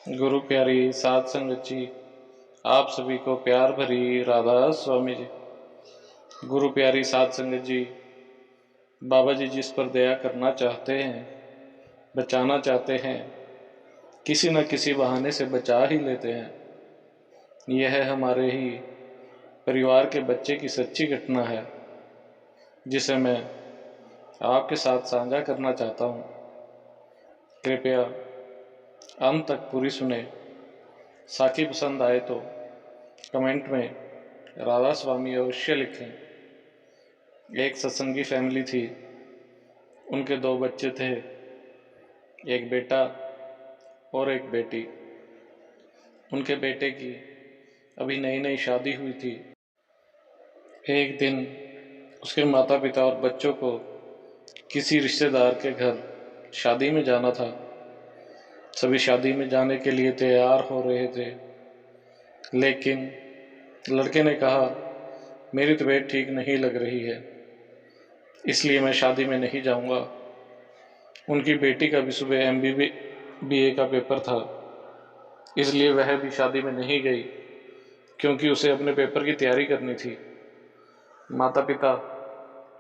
गुरु प्यारी साध संगत जी, आप सभी को प्यार भरी राधा स्वामी जी। गुरु प्यारी साध संगत जी, बाबा जी जिस पर दया करना चाहते हैं, बचाना चाहते हैं, किसी न किसी बहाने से बचा ही लेते हैं। यह हमारे ही परिवार के बच्चे की सच्ची घटना है, जिसे मैं आपके साथ साझा करना चाहता हूँ। कृपया अंत तक पूरी सुने। साखी पसंद आए तो कमेंट में राधा स्वामी अवश्य लिखें। एक सत्संगी फैमिली थी, उनके 2 बच्चे थे, एक बेटा और एक बेटी। उनके बेटे की अभी नई नई शादी हुई थी। एक दिन उसके माता पिता और बच्चों को किसी रिश्तेदार के घर शादी में जाना था। सभी शादी में जाने के लिए तैयार हो रहे थे, लेकिन लड़के ने कहा, मेरी तबीयत ठीक नहीं लग रही है, इसलिए मैं शादी में नहीं जाऊंगा। उनकी बेटी का भी सुबह MBA का पेपर था, इसलिए वह भी शादी में नहीं गई, क्योंकि उसे अपने पेपर की तैयारी करनी थी। माता पिता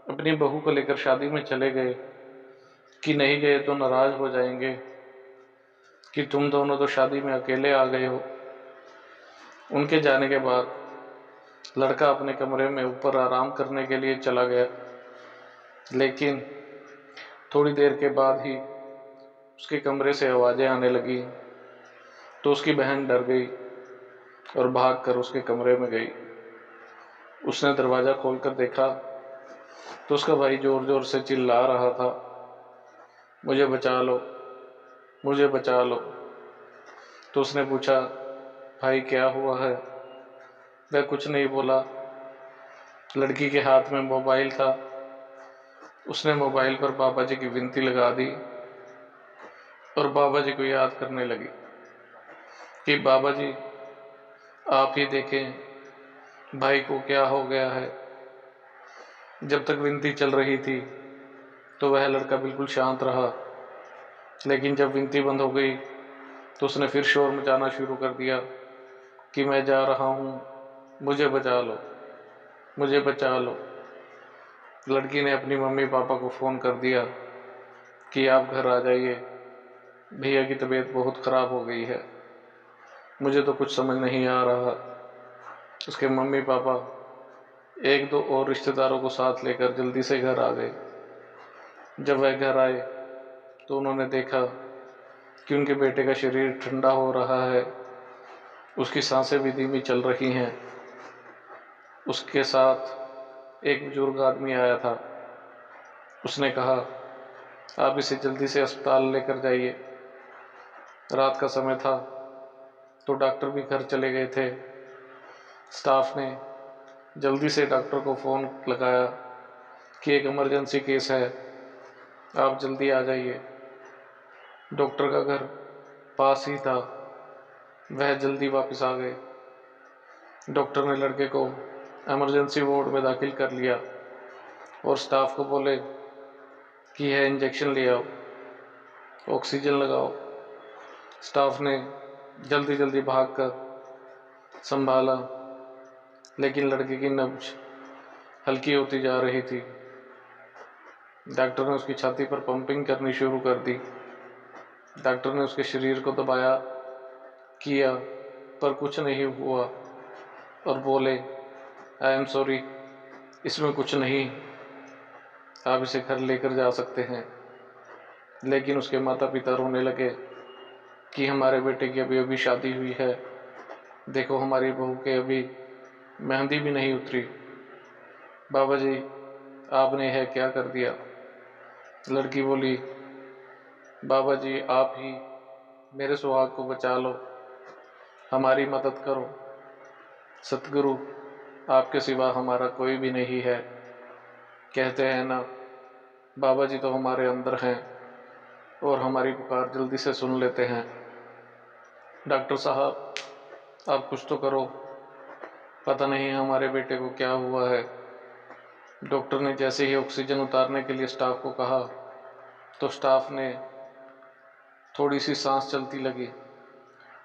अपनी बहू को लेकर शादी में चले गए कि नहीं गए तो नाराज हो जाएंगे कि तुम दोनों तो शादी में अकेले आ गए हो। उनके जाने के बाद लड़का अपने कमरे में ऊपर आराम करने के लिए चला गया, लेकिन थोड़ी देर के बाद ही उसके कमरे से आवाज़ें आने लगी। तो उसकी बहन डर गई और भागकर उसके कमरे में गई। उसने दरवाज़ा खोलकर देखा तो उसका भाई ज़ोर ज़ोर से चिल्ला रहा था, मुझे बचा लो, मुझे बचा लो। तो उसने पूछा, भाई क्या हुआ है? वह कुछ नहीं बोला। लड़की के हाथ में मोबाइल था। उसने मोबाइल पर बाबा जी की विनती लगा दी और बाबा जी को याद करने लगी कि बाबा जी आप ही देखें, भाई को क्या हो गया है। जब तक विनती चल रही थी तो वह लड़का बिल्कुल शांत रहा, लेकिन जब विनती बंद हो गई तो उसने फिर शोर मचाना शुरू कर दिया कि मैं जा रहा हूँ, मुझे बचा लो, मुझे बचा लो। लड़की ने अपनी मम्मी पापा को फ़ोन कर दिया कि आप घर आ जाइए, भैया की तबीयत बहुत ख़राब हो गई है। मुझे तो कुछ समझ नहीं आ रहा। उसके मम्मी पापा 1-2 और रिश्तेदारों को साथ लेकर जल्दी से घर आ गए। जब वह घर आए तो उन्होंने देखा कि उनके बेटे का शरीर ठंडा हो रहा है, उसकी सांसें भी धीमी चल रही हैं। उसके साथ एक बुजुर्ग आदमी आया था। उसने कहा, आप इसे जल्दी से अस्पताल लेकर जाइए। रात का समय था तो डॉक्टर भी घर चले गए थे। स्टाफ ने जल्दी से डॉक्टर को फ़ोन लगाया कि एक इमरजेंसी केस है, आप जल्दी आ जाइए। डॉक्टर का घर पास ही था, वह जल्दी वापस आ गए। डॉक्टर ने लड़के को इमरजेंसी वार्ड में दाखिल कर लिया और स्टाफ को बोले कि यह इंजेक्शन ले आओ, ऑक्सीजन लगाओ। स्टाफ ने जल्दी जल्दी भागकर संभाला, लेकिन लड़के की नब्ज हल्की होती जा रही थी। डॉक्टर ने उसकी छाती पर पंपिंग करनी शुरू कर दी। डॉक्टर ने उसके शरीर को दबाया किया, पर कुछ नहीं हुआ और बोले, आई एम सॉरी, इसमें कुछ नहीं, आप इसे घर लेकर जा सकते हैं। लेकिन उसके माता पिता रोने लगे कि हमारे बेटे की अभी अभी शादी हुई है, देखो हमारी बहू के अभी मेहंदी भी नहीं उतरी। बाबा जी आपने यह क्या कर दिया? लड़की बोली, बाबा जी आप ही मेरे सुहाग को बचा लो, हमारी मदद करो। सतगुरु आपके सिवा हमारा कोई भी नहीं है। कहते हैं ना, बाबा जी तो हमारे अंदर हैं और हमारी पुकार जल्दी से सुन लेते हैं। डॉक्टर साहब आप कुछ तो करो, पता नहीं हमारे बेटे को क्या हुआ है। डॉक्टर ने जैसे ही ऑक्सीजन उतारने के लिए स्टाफ को कहा तो स्टाफ ने थोड़ी सी सांस चलती लगी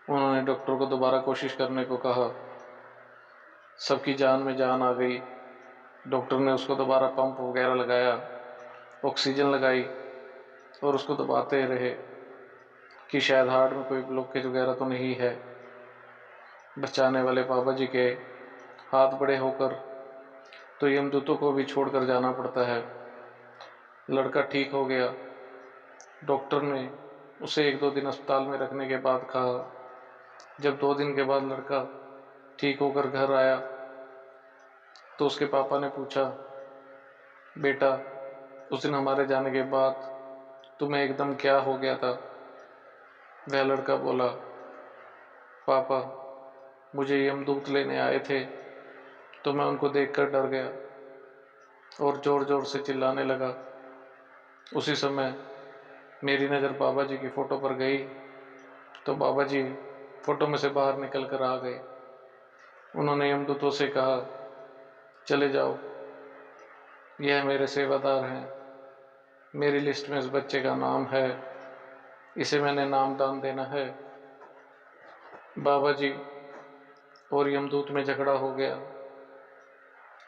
उन्होंने डॉक्टर को दोबारा कोशिश करने को कहा। सबकी जान में जान आ गई। डॉक्टर ने उसको दोबारा पंप वगैरह लगाया, ऑक्सीजन लगाई और उसको दबाते रहे कि शायद हार्ट में कोई ब्लॉकेज वगैरह तो नहीं है। बचाने वाले बाबा जी के हाथ बड़े होकर तो यमदूतों को भी छोड़कर जाना पड़ता है। लड़का ठीक हो गया। डॉक्टर ने उसे 1-2 दिन अस्पताल में रखने के बाद कहा, जब 2 दिन के बाद लड़का ठीक होकर घर आया तो उसके पापा ने पूछा, बेटा उस दिन हमारे जाने के बाद तुम्हें एकदम क्या हो गया था? वह लड़का बोला, पापा मुझे यमदूत लेने आए थे तो मैं उनको देखकर डर गया और ज़ोर ज़ोर से चिल्लाने लगा। उसी समय मेरी नज़र बाबा जी की फ़ोटो पर गई तो बाबा जी फ़ोटो में से बाहर निकल कर आ गए। उन्होंने यमदूतों से कहा, चले जाओ, यह मेरे सेवादार हैं, मेरी लिस्ट में इस बच्चे का नाम है, इसे मैंने नामदान देना है। बाबा जी और यमदूत में झगड़ा हो गया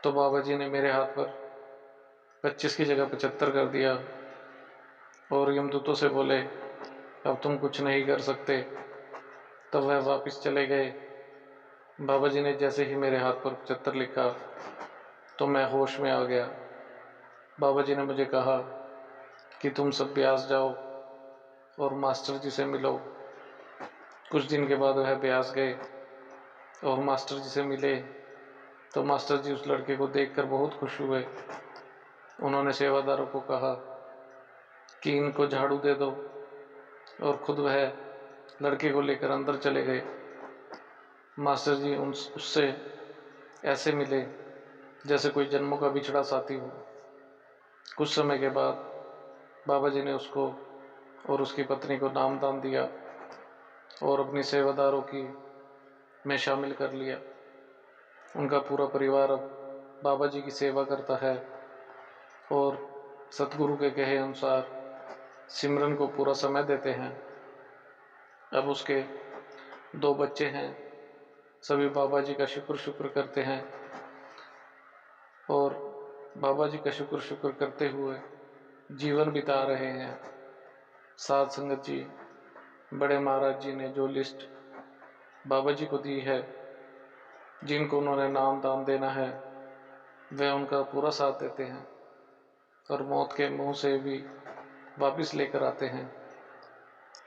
तो बाबा जी ने मेरे हाथ पर 25 की जगह 75 कर दिया और यमदूतों से बोले, अब तुम कुछ नहीं कर सकते। तब वह वापस चले गए। बाबा जी ने जैसे ही मेरे हाथ पर 75 लिखा तो मैं होश में आ गया। बाबा जी ने मुझे कहा कि तुम सब ब्यास जाओ और मास्टर जी से मिलो। कुछ दिन के बाद वह ब्यास गए और मास्टर जी से मिले तो मास्टर जी उस लड़के को देखकर बहुत खुश हुए। उन्होंने सेवादारों को कहा कि इनको झाड़ू दे दो और खुद वह लड़के को लेकर अंदर चले गए। मास्टर जी उससे ऐसे मिले जैसे कोई जन्मों का बिछड़ा साथी हो। कुछ समय के बाद बाबा जी ने उसको और उसकी पत्नी को नामदान दिया और अपनी सेवादारों की में शामिल कर लिया। उनका पूरा परिवार अब बाबा जी की सेवा करता है और सतगुरु के कहे अनुसार सिमरन को पूरा समय देते हैं। अब उसके 2 बच्चे हैं। सभी बाबा जी का शुक्र करते हैं और बाबा जी का शुक्र करते हुए जीवन बिता रहे हैं। साध संगत जी, बड़े महाराज जी ने जो लिस्ट बाबा जी को दी है, जिनको उन्होंने नाम दान देना है, वे उनका पूरा साथ देते हैं और मौत के मुंह से भी वापस लेकर आते हैं।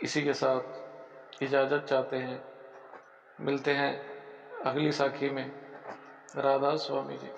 इसी के साथ इजाज़त चाहते हैं। मिलते हैं अगली साखी में। राधा स्वामी जी।